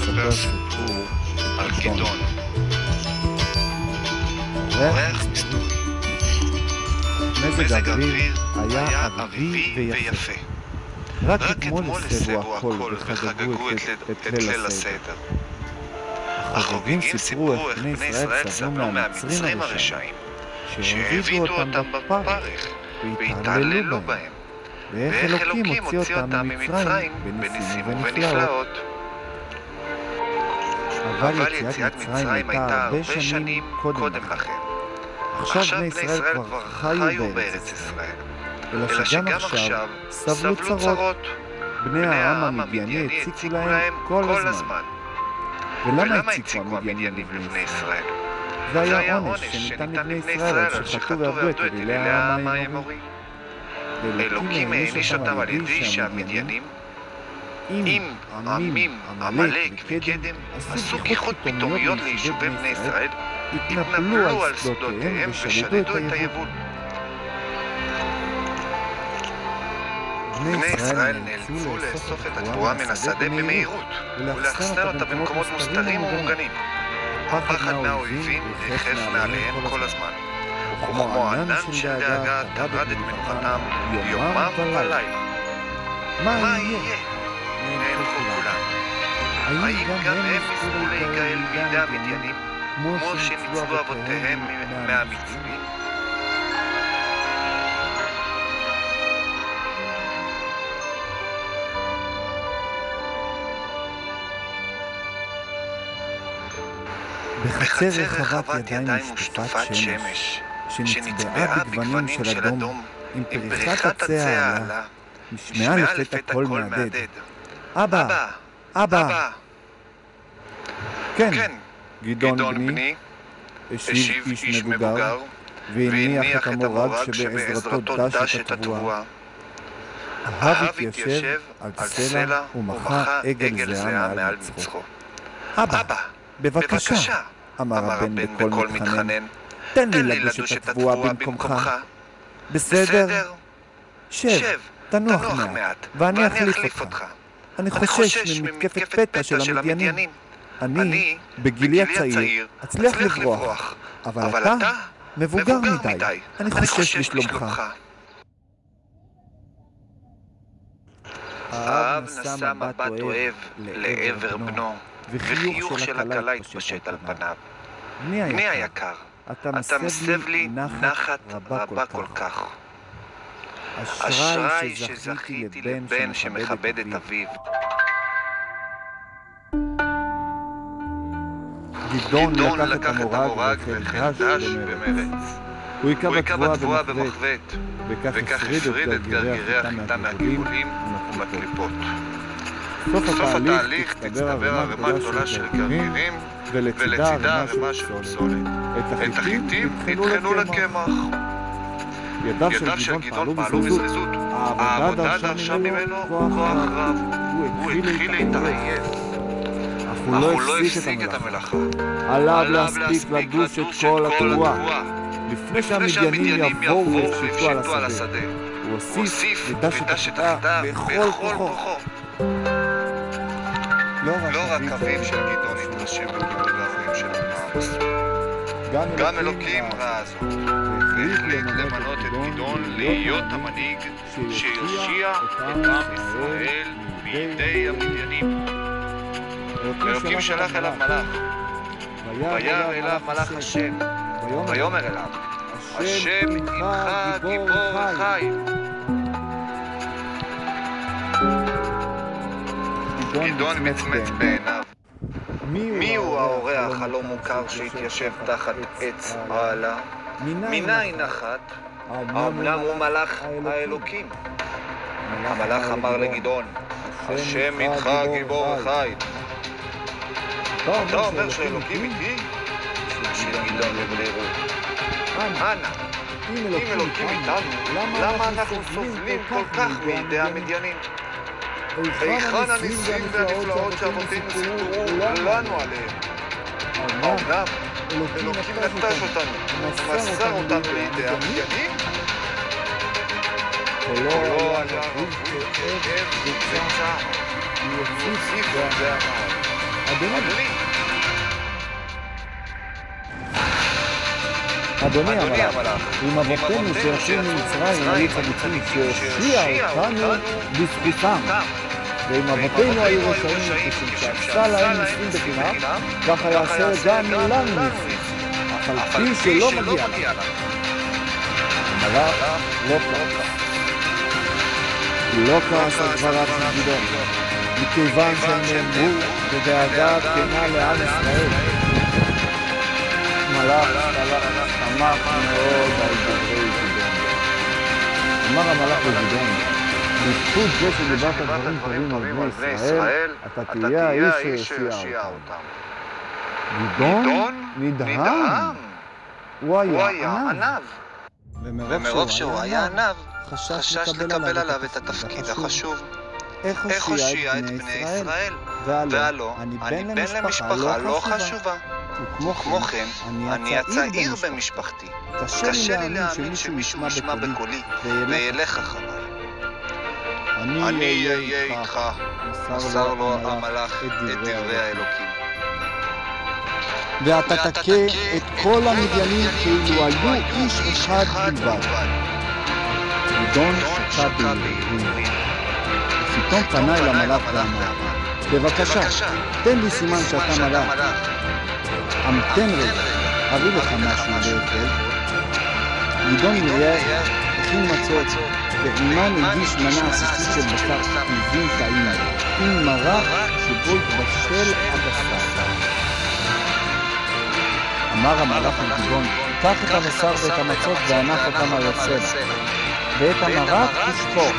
לספר סיפור על גדעון. אורח מסתורי. מזג האוויר היה אביבי ויפה. רק אתמול הסבו הכל וחגגו את ליל הסדר. החוגגים סיפרו איך בני ישראל סבלו מהמצרים הרשעים, שהביאו אותם בפרך והתעללו בהם, ואיך אלוקים הוציא אותם ממצרים בניסים ובנפלאות. אבל יציאת מצרים הייתה הרבה שנים קודם לכן. עכשיו בני ישראל כבר חיו בארץ ישראל, אלא שגם עכשיו סבלו צרות. בני העם המדייני הציקו להם כל הזמן. ולמה הציקו המדיינים לבני ישראל? זה היה עונש שניתן לבני ישראל שחטאו ועבדו את אלילי העם האמורי. אלוקים העניש אותם על ידי שהמדיינים, עם עמים, עמלק וקדם, עשו גיחות פתאומיות ליישובי בני ישראל, התנפלו על שדותיהם ושדדו את היבול. בני ישראל נאלצו לאסוף את התבואה מן השדה במהירות ולאחסן אותה במקומות מוסתרים ומוגנים. הפחד מהאויבים ריחף מעליהם כל הזמן, וכמו ענן של דאגה טרד את מנוחתם יומם ולילה. מה יהיה? נאנחו כולם. האם גם הם יזכו להיגאל בידי המדיינים כמו שניצלו אבותיהם מהמצרים? בחצר רחבת ידיים ושטופת שמש, שנצבעה בגוונים של אדום, עם פריחת הצעלה, נשמעה לפתע קול מהדהד. אבא! אבא! כן, גדעון בני, השיב איש מבוגר, והניח את המורג שבעזרתו דש את התבואה. אהב התיישב על סלע ומחה עגל זהה מעל מצחו. אבא! בבקשה, אמר הבן בקול מתחנן, תן לי לדוש את התבואה במקומך. בסדר? שב, תנוח מעט, ואני אחליף אותך. אני חושש ממתקפת פתע של המדיינים. אני, בגילי הצעיר, אצליח לברוח, אבל אתה מבוגר מדי, אני חושש לשלומך. האב נשא מבט אוהב לעבר בנו, וחיוך של הקלה התפשט על פניו. בני היקר, אתה מסב לי נחת רבה כל כך. אשריי שזכיתי לבן שמכבד את אביו. גדעון לקח את המורג וחדש במרץ. הוא היכה בתבואה במחבט, וכך הפריד את גרגירי החיטה מהגלגולים ומהקליפות. בסוף התהליך תצטבר ערימה גדולה של גרגירים, ולצידה ערימה של פסולת. את החיטים התחילו לקמח. ידיו של גדעון פעלו בזריזות. העבודה דרשה ממנו כוח רב. הוא התחיל להתעייף. אך הוא לא הפסיק את המלאכה. עליו להספיק לדוש את כל התבואה. לפני שהמדיינים יבואו ויפשיטו על השדה. הוא הוסיף ודש את החיטה בכל כוחו. לא רק אביו של גדעון התרשם בגיבוריו של המאמץ. גם אלוקים ראה זאת, והחליט למנות את גדעון להיות המנהיג שיושיע את עם ישראל בידי המדיינים. אלוקים שלח אליו מלאך, וירא אליו מלאך השם, ויאמר אליו, השם עמך גיבור חיל. גדעון מצמץ בעיניו. מי הוא האורח הלא מוכר שהתיישב תחת עץ בעלה? מניין נחת? האמנם הוא מלאך האלוקים. המלאך אמר לגדעון, השם עמך גיבור חיל. אתה אומר שאלוקים איתי? השיב גדעון לברירות. אנא, אם אלוקים איתנו, למה אנחנו סובלים כל כך מידי המדיינים? היכן הניסים והנפלאות שאבותינו סיפרו לנו עליהם? האומנם אלוקים נטש אותנו ומסר אותנו לידי המדיינים? קולו עלה רווי כאב וצער, הוא הוסיף ואמר, אדוני המלאך, אם אבותינו שיצאו ממצרים היו צדיקים שהושיע אותנו בזכותם, ואם אבותינו היו רשעים נחושים שעשה להם ניסים בחינם, ככה יעשה גם לנו ניסים, אף על פי שלא מגיע לנו. המלאך לא כעס. לא כעס על דבריו של גדעון, מכיוון שהם נאמרו בדאגה כנה לעם ישראל. המלאך שמח מאוד על דברי גדעון. אמר המלאך לגדעון, בזכות זה שדיברת דברים טובים על בני ישראל, אתה תהיה האיש שיושיע אותם. גדעון נדהם. הוא היה ענב. ומרוב שהוא היה ענב, חשש לקבל עליו את התפקיד החשוב. איך הושיע את בני ישראל? והלא, אני בן למשפחה לא חשובה. וכמו כן, אני הצעיר במשפחתי. קשה לי להאמין שמישהו ישמע בקולי וילך אחריי. אני אהיה איתך, מסר לו המלאך את דברי האלוקים. ואתה תכה את כל המדיינים כאילו היו איש אחד בלבד. גדעון שקע בעירים. ופתאום פנה אל המלאך ואמר, בבקשה, תן לי סימן שאתה מלאך. המתן רגע, אביא לך משהו לאכול. גדעון נראה הכין מצות, ועימן הגיש מנה עסיסית של בשר עיזים טעים, עם מרק שבו התבשל הבשר. אמר המלאך לגדעון, קח את הבשר ואת המצות והנח אותם על הסלע, ואת המרק תשפוך.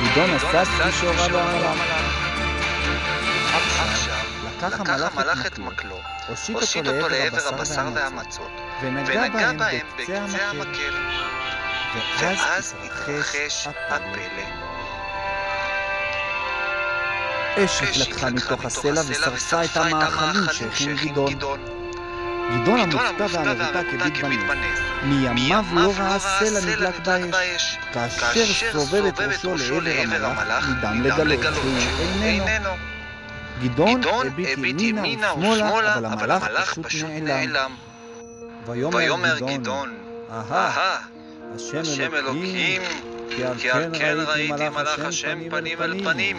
גדעון עשה כפי שהורה לו המלאך. עכשיו לקח המלאך את מקלו, הושיט אותו לעבר הבשר והמצות, ונגע בהם בקצה המקל, ואז התרחש הפלא. אש התלקחה מתוך הסלע ושרפה את המאכלים שהכין גדעון. גדעון המופתע והנבוטה כביט בנס. מימיו לא ראה סלע נדלק באש. כאשר סובב את ראשו לעבר המלאך, נדהם לגלות שהוא איננו. גדעון הביט ימינה ושמאלה, אבל המלאך פשוט נעלם. ויאמר גדעון, אהה, השם אלוקים, כי על כן ראיתי מלאך השם פנים אל פנים.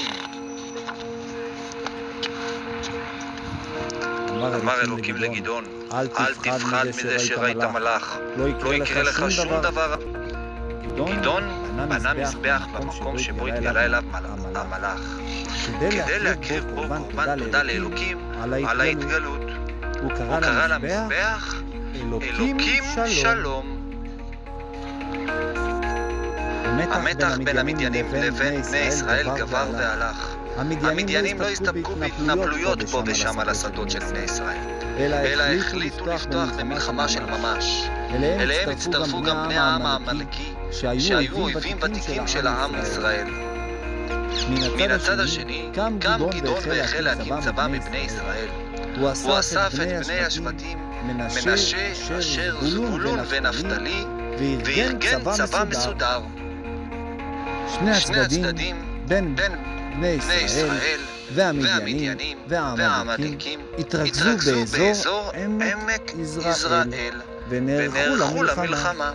אמר אלוקים לגדעון, אל תפחד מזה שראית מלאך, לא יקרה לך שום דבר. גדעון בנה מזבח במקום שבו התגלה אליו המלאך, כדי להקריב בו קורבן תודה לאלוקים על ההתגלות. הוא קרא למזבח אלוקים שלום. המתח בין המדיינים לבין בני ישראל גבר והלך. המדיינים לא הסתפקו בהתנפלויות פה ושם על השדות של בני ישראל, אלא החליטו לפתוח במלחמה של ממש. אליהם הצטרפו גם בני העם העמלקי, שהיו אויבים ותיקים של העם ישראל. מן הצד השני, קם גדעון והחל להקים צבא מבני ישראל. הוא אסף את בני השבטים, מנשה, אשר, זבולון ונפתלי, וארגן צבא מסודר. שני הצדדים, בין בני ישראל והמדיינים והעמלקים התרכזו באזור עמק יזרעאל ונערכו למלחמה.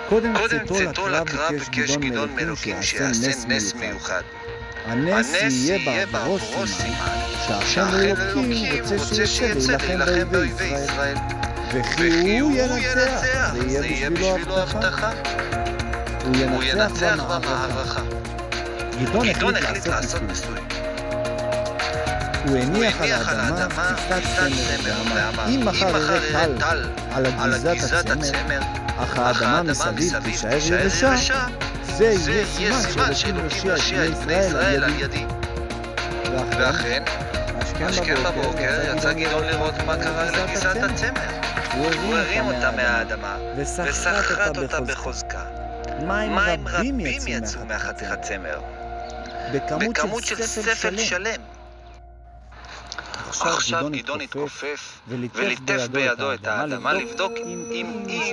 קודם צאתו לקרב ביקש גדעון מאלוקים שיעשה נס מיוחד. הנס יהיה בעבורו סימן שהשם אלוקים רוצה שיצא להילחם באויבי ישראל, וכי הוא ינצח, זה יהיה בשבילו הבטחה. הוא ינצח במערכה. גדעון החליט לעשות ניסוי. הוא הניח על האדמה טיפת צמר ואמר, אם מחר יראה טל על גזת הצמר, אך האדמה מסביב תישאר יבשה, זה יהיה סימן שאלוקים יושיע את בני ישראל על ידי. ואכן, השכם בבוקר יצא גדעון לראות מה קרה לגזת הצמר. הוא הרים אותה מהאדמה וסחט אותה בחוזקה. מים רבים יצאו מהחתיכת צמר, בכמות של ספל שלם. עכשיו גדעון התכופף וליטף בידו את האדמה לבדוק אם היא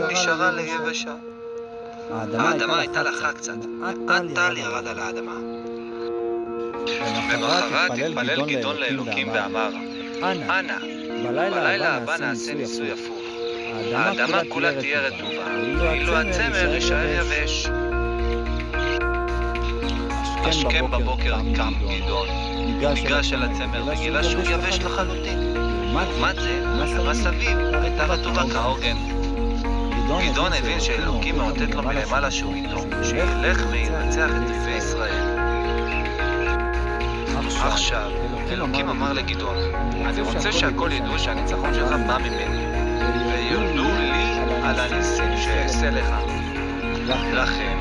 נשארה ליבשה. האדמה הייתה לחה קצת, מעט טל ירד על האדמה. למחרת התפלל גדעון לאלוקים ואמר, אנא, בלילה הבא נעשה ניסוי הפוך. האדמה כולה תהיה רטובה, ואילו הצמר יישאר יבש. השכם בבוקר קם גדעון, ניגש אל הצמר וגילה שהוא יבש לחלוטין. לעומת זה, האדמה סביב הייתה רטובה כהוגן. גדעון הבין שאלוקים מאותת לו מלמעלה שהוא איתו, שילך וינצח את אויבי ישראל. עכשיו, אלוקים אמר לגדעון, אני רוצה שהכל ידעו שהניצחון שלך בא ממני, ויודו לי על הניסים שאעשה לך. לכן,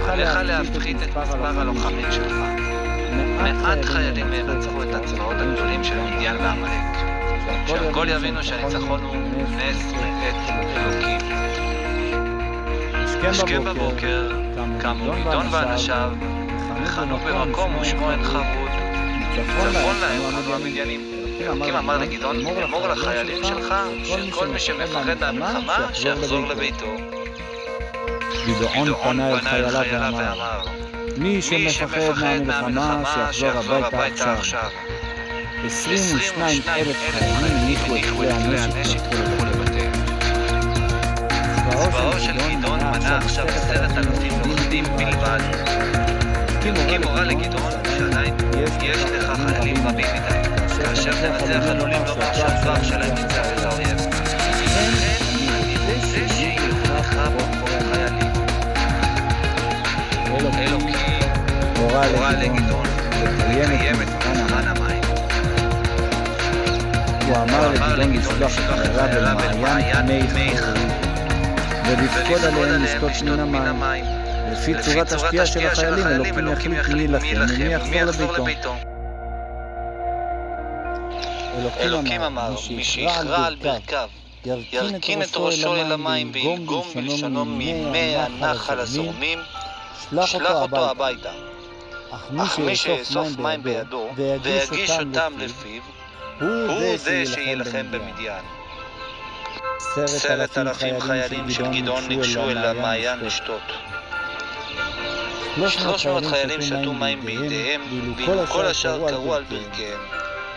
עליך להפחית את מספר הלוחמים שלך. מעט חיילים ינצחו את הצבאות הגדולים של מדיין ועמלק. שהכל יבינו שהניצחון הוא נס מאת אלוקים. השכם בבוקר קמו גדעון ואנשיו, וחנו במקום ושמו עין חרוד. צפון להם חנו המדיינים. אלוקים אמר לגדעון, אמור לחיילים שלך שכל מי שמפחד מהמלחמה שיחזור לביתו. גדעון פנה אל חייליו ואמר, מי שמפחד מהמלחמה שיחזור הביתה עכשיו. 22,000 חיילים הניחו את כלי הנשק והלכו לבתיהם. צבאו של גדעון מנה עכשיו 10,000 לוחמים בלבד. אלוקים הורה לגדעון שעדיין יש לך חיילים רבים מדי, כאשר תנצח עלולים לומר שהטווח שלהם ניצח את האויב. אני רוצה שילכו לך מאחורי החיילים. אלוקים הורה לגדעון לקיים את מבחן המים. הוא אמר לגדעון לשלוח את חייליו אל מעיין מי חרוד, ולפקוד עליהם לשתות מן המים. לפי צורת השתייה של החיילים, אלוקים יחליט מי ילחם ומי יחזור לביתו. אלוקים אמר, מי שיכרע על ברכיו, ירכין את ראשו אל המים ויגום בלשונו ממי הנחל הזורמים, שלח אותו הביתה. אך מי שיאסוף מים בידו ויגיש אותם לפיו, הוא זה שיילחם במדיין. 10,000 חיילים של גדעון ניגשו אל המעיין לשתות. 300 חיילים שתו מים בידיהם, ואילו כל השאר קראו על ברכיהם.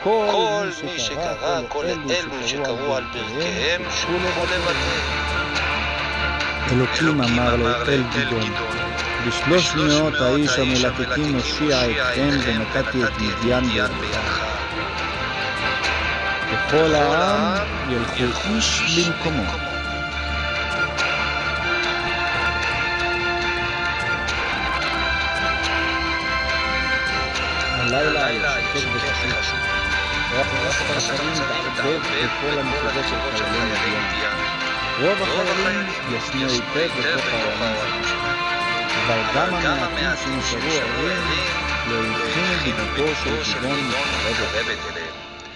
כל מי שקרא, כל אלו שקראו על ברכיהם, שובו לבתיהם. אלוקים אמר אל גדעון, ב300 האיש המלקקים הושיע אתכם ונתתי את מדיין בידך. וכל העם ילכו איש במקומו. הלילה שקט וחשוב. רוח החיילים מתערבב בכל המחוזות של חיילי מדיין. רוב החיילים ישנו היטב בתוך האוהלים. אבל גם המעטים שנשארו ערים לא הבחינו בדמותו של גדעון מתקרבת אליהם.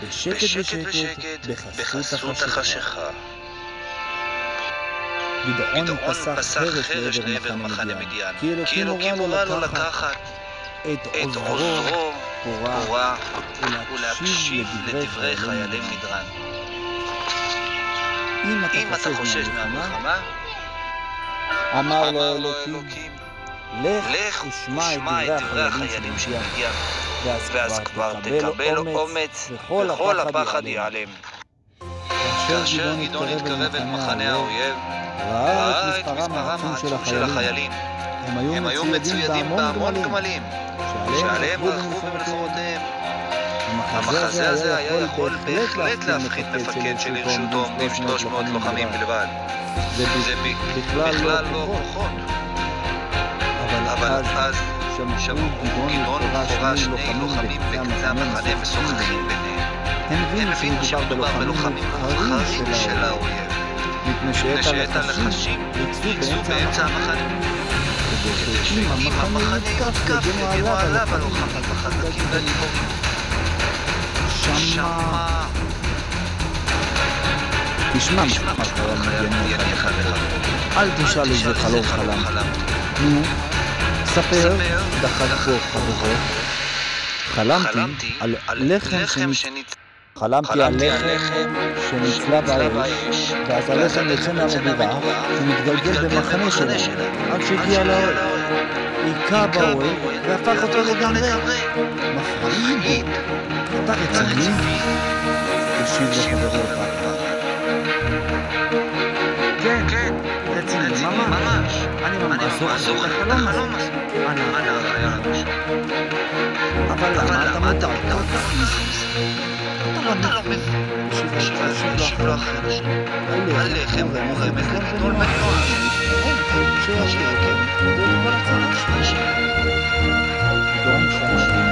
בשקט בחסות החשיכה. גדעון פסח חרש לעבר מחנה מדיין, כי אלוקים הורה לו לקחת את עוזרו פורה ולהקשיב לדברי חיילי מדרן. אם אתה חושש מהמלחמה, אמר לו אלוקים, לך ושמע את דברי החיילים של מדיין, ואז כבר תקבל אומץ וכל הפחד ייעלם. כאשר גדעון התקרב אל מחנה האויב, ראה את מספרם העצום של החיילים. הם היו מצוידים בהמון גמלים, שעליהם רכבו במלחמותיהם. המחזה הזה היה יכול בהחלט להפחיד מפקד שלרשותו עומדים 300 לוחמים בלבד. זה בכלל לא כוחות. אבל אז שמעו גדעון וחורה 2 לוחמים בקצה המחנה משוחחים ביניהם. הם הבינו שמדובר בלוחמים מובחרים של האויב, מפני שאת הלחשים ניצבו באמצע המחנה. כדי שאם המחנה יתקף יגנו עליו הלוחמים החזקים והגיבורים. שמה תשמע חייל מדיין אחד, אל תשאל איזה חלום חלם. נו, ספר, דחק בו חברו. חלמתי על לחם חלמתי על לחם שנצלה באש, ואז הלחם יוצא מהמדורה ומתגלגל במחנה שלנו, עד שהגיע לאוהל. היכה באוהל והפך אותו לגמרי. מפחיד. אתה רציני? השיב לו חברו פחד. כן, רציני, ממש. אני ממש זוכר את החלום הזה. אני החייל הראשון. אבל למה אתה אתה לא מבין. השיב לו אחר השם. הלחם הוא רמז לגדול ונורא. שיקים, כל הצעה השלישי. גדול שמשלים.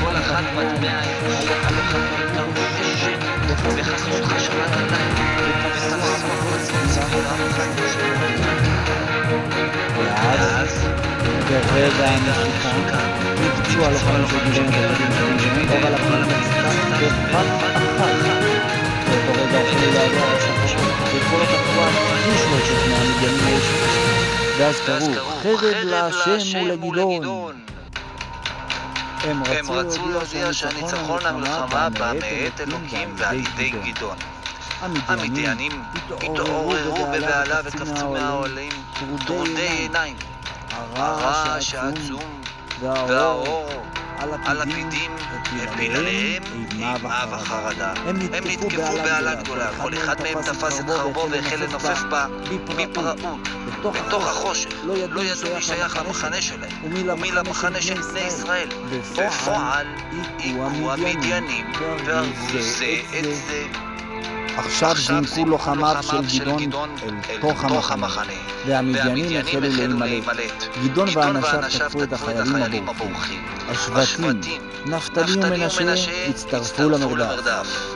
כל אחת מטבע וחסות חשבת עליי ואז ברגע הנשיקה נפצעו הלוחמים של גדעון בבדים של גדעון אבל הפעם בבת אחת באותו רגע החלו לעבור השחור וכל התחבורה הרגיש לו ששני המדיינים יש ואז קראו חרב להשם ולגדעון. הם רצו להודיע שהניצחון המלחמה בא מאת אלוקים ועל ידי גדעון. המדיינים התעוררו בבהלה וקפצו מהאוהלים טרודי עיניים. הרעש העצום והאור על הפידים הפיל עליהם אימה וחרדה. הם נתקפו בהלה גדולה, כל אחד מהם תפס את חרבו והחל לנופף בה בפראות בתוך החושך. לא ידעו מי שייך למחנה שלהם ומי למחנה של בני ישראל. בפועל היכו המדיינים והרגו זה את זה. עכשיו זינקו לוחמיו של גדעון אל תוך המחנה והמדיינים החלו להימלט. גדעון ואנשיו תקפו את החיילים הבורחים. השבטים, נפתלי ומנשה, הצטרפו למרדף.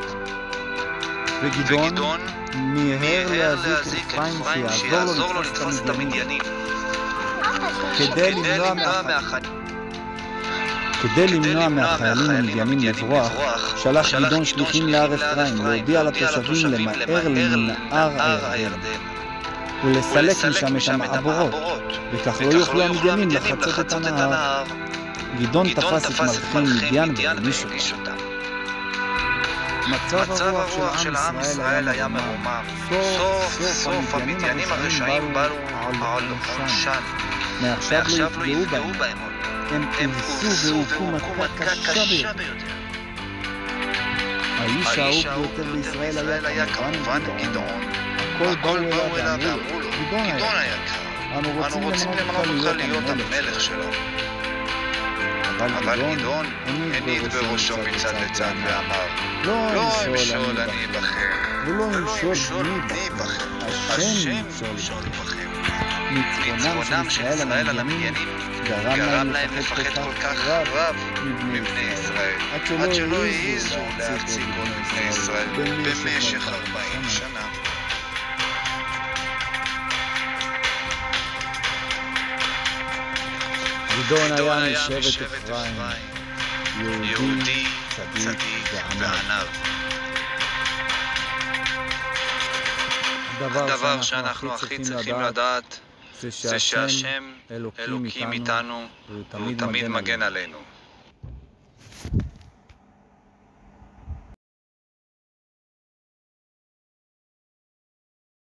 וגדעון מיהר להזיק את אפרים שיעזור לו לתפוס את המדיינים. כדי למנוע מהחיילים המדיינים לברוח, שלח גדעון שליחים להר אפרים להודיע לתושבים למהר לנהר הירדן ולסלק משם את המעבורות, וכך לא יוכלו המדיינים לחצות את הנהר. גדעון תפס את מלכי מדיין והעניש אותם. מצב הרוח של עם ישראל היה מרומם. סוף המדיינים הרשעים באו על עונשם. מעכשיו לא יפגעו בהם. הם אבסו והוכו מכה קשה ביותר. האיש האהוב ביותר בישראל היה כמובן גדעון. הכל באו אליו ואמרו לו, גדעון היקר, אנו רוצים למנות אותך להיות המלך שלנו. אבל גדעון הניד בראשו מצד לצד ואמר, לא אמשול אני אבחר, ולא אמשול מי יבחר, השם ימשול בכם. ניצחונם של ישראל על המדיינים גרם להם לפחד כל כך רב מבני ישראל, עד שלא העיזו להציג עוד מבני ישראל במשך 40 שנה. גדעון היה משבט אפרים, יהודי, צדיק ועניו. הדבר שאנחנו הכי צריכים לדעת זה שהשם אלוקים איתנו והוא תמיד מגן עלינו.